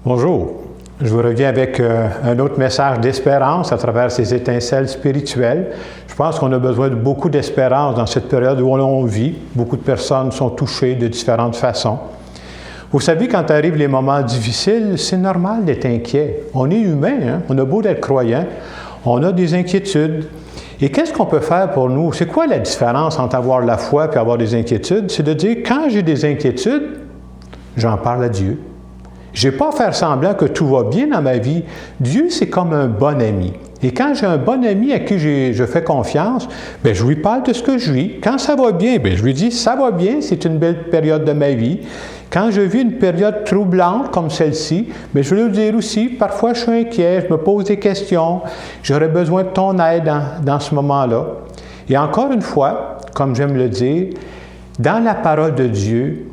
Bonjour, je vous reviens avec un autre message d'espérance à travers ces étincelles spirituelles. Je pense qu'on a besoin de beaucoup d'espérance dans cette période où on vit. Beaucoup de personnes sont touchées de différentes façons. Vous savez, quand arrivent les moments difficiles, c'est normal d'être inquiet. On est humain, hein? On a beau d'être croyant, on a des inquiétudes. Et qu'est-ce qu'on peut faire pour nous? C'est quoi la différence entre avoir la foi et avoir des inquiétudes? C'est de dire, quand j'ai des inquiétudes, j'en parle à Dieu. Je n'ai pas à faire semblant que tout va bien dans ma vie. Dieu, c'est comme un bon ami. Et quand j'ai un bon ami à qui je fais confiance, bien, je lui parle de ce que je vis. Quand ça va bien, bien, je lui dis, ça va bien, c'est une belle période de ma vie. Quand je vis une période troublante comme celle-ci, bien, je vais lui dire aussi, parfois je suis inquiet, je me pose des questions, j'aurais besoin de ton aide dans ce moment-là. Et encore une fois, comme j'aime le dire, dans la parole de Dieu,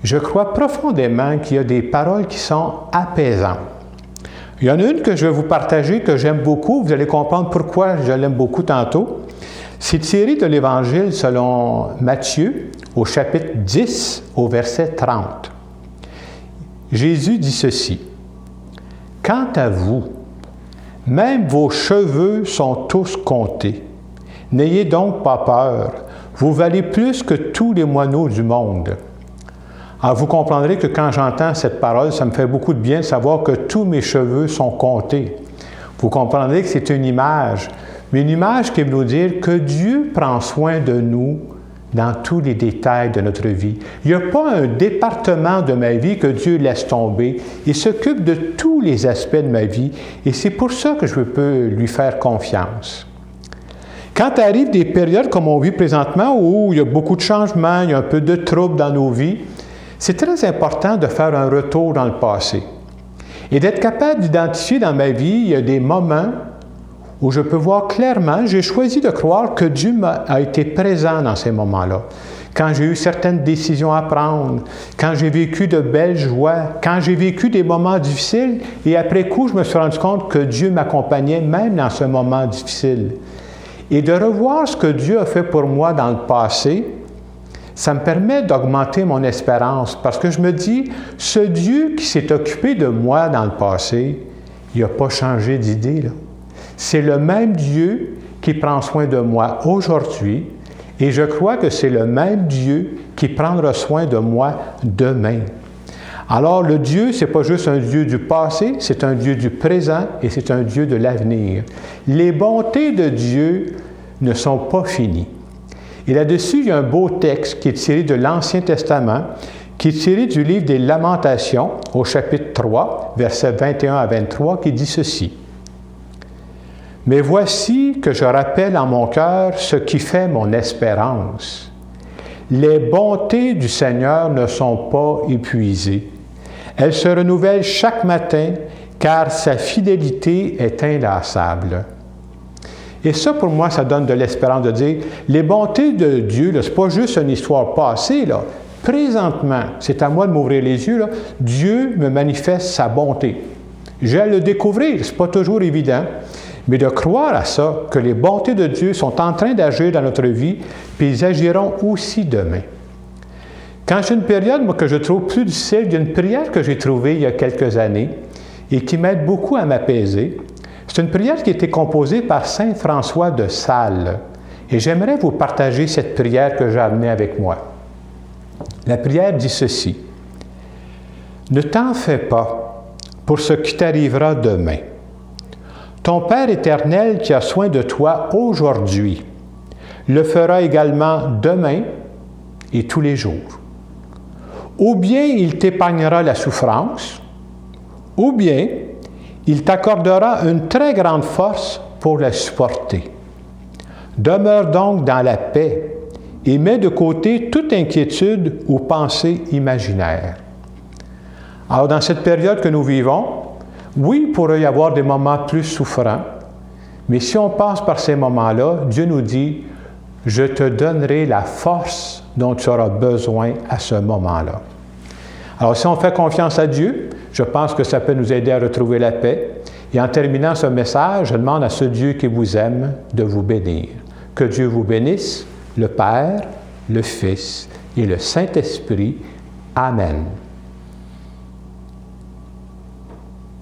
je crois profondément qu'il y a des paroles qui sont apaisantes. Il y en a une que je vais vous partager, que j'aime beaucoup. Vous allez comprendre pourquoi je l'aime beaucoup tantôt. C'est tiré de l'Évangile selon Matthieu, au chapitre 10, au verset 30. Jésus dit ceci. « Quant à vous, même vos cheveux sont tous comptés. N'ayez donc pas peur. Vous valez plus que tous les moineaux du monde. » Alors, vous comprendrez que quand j'entends cette parole, ça me fait beaucoup de bien de savoir que tous mes cheveux sont comptés. Vous comprendrez que c'est une image, mais une image qui veut nous dire que Dieu prend soin de nous dans tous les détails de notre vie. Il n'y a pas un département de ma vie que Dieu laisse tomber. Il s'occupe de tous les aspects de ma vie et c'est pour ça que je peux lui faire confiance. Quand arrivent des périodes comme on vit présentement où il y a beaucoup de changements, il y a un peu de troubles dans nos vies, c'est très important de faire un retour dans le passé et d'être capable d'identifier dans ma vie, il y a des moments où je peux voir clairement, j'ai choisi de croire que Dieu a été présent dans ces moments-là. Quand j'ai eu certaines décisions à prendre, quand j'ai vécu de belles joies, quand j'ai vécu des moments difficiles et après coup, je me suis rendu compte que Dieu m'accompagnait même dans ce moment difficile. Et de revoir ce que Dieu a fait pour moi dans le passé, ça me permet d'augmenter mon espérance parce que je me dis, ce Dieu qui s'est occupé de moi dans le passé, il n'a pas changé d'idée, là. C'est le même Dieu qui prend soin de moi aujourd'hui et je crois que c'est le même Dieu qui prendra soin de moi demain. Alors, le Dieu, ce n'est pas juste un Dieu du passé, c'est un Dieu du présent et c'est un Dieu de l'avenir. Les bontés de Dieu ne sont pas finies. Et là-dessus, il y a un beau texte qui est tiré de l'Ancien Testament, qui est tiré du livre des Lamentations, au chapitre 3, versets 21 à 23, qui dit ceci. « Mais voici que je rappelle en mon cœur ce qui fait mon espérance. Les bontés du Seigneur ne sont pas épuisées. Elles se renouvellent chaque matin, car sa fidélité est inlassable. » Et ça, pour moi, ça donne de l'espérance de dire, les bontés de Dieu, ce n'est pas juste une histoire passée, là. Présentement, c'est à moi de m'ouvrir les yeux, là. Dieu me manifeste sa bonté. J'ai à le découvrir, ce n'est pas toujours évident, mais de croire à ça, que les bontés de Dieu sont en train d'agir dans notre vie, puis ils agiront aussi demain. Quand j'ai une période, moi, que je trouve plus difficile, il y a une prière que j'ai trouvée il y a quelques années et qui m'aide beaucoup à m'apaiser. C'est une prière qui a été composée par saint François de Sales. Et j'aimerais vous partager cette prière que j'ai amenée avec moi. La prière dit ceci. « Ne t'en fais pas pour ce qui t'arrivera demain. Ton Père éternel qui a soin de toi aujourd'hui le fera également demain et tous les jours. Ou bien il t'épargnera la souffrance, ou bien il t'accordera une très grande force pour la supporter. Demeure donc dans la paix et mets de côté toute inquiétude ou pensée imaginaire. » Alors, dans cette période que nous vivons, oui, il pourrait y avoir des moments plus souffrants, mais si on passe par ces moments-là, Dieu nous dit « Je te donnerai la force dont tu auras besoin à ce moment-là. » Alors, si on fait confiance à Dieu, je pense que ça peut nous aider à retrouver la paix. Et en terminant ce message, je demande à ce Dieu qui vous aime de vous bénir. Que Dieu vous bénisse, le Père, le Fils et le Saint-Esprit. Amen.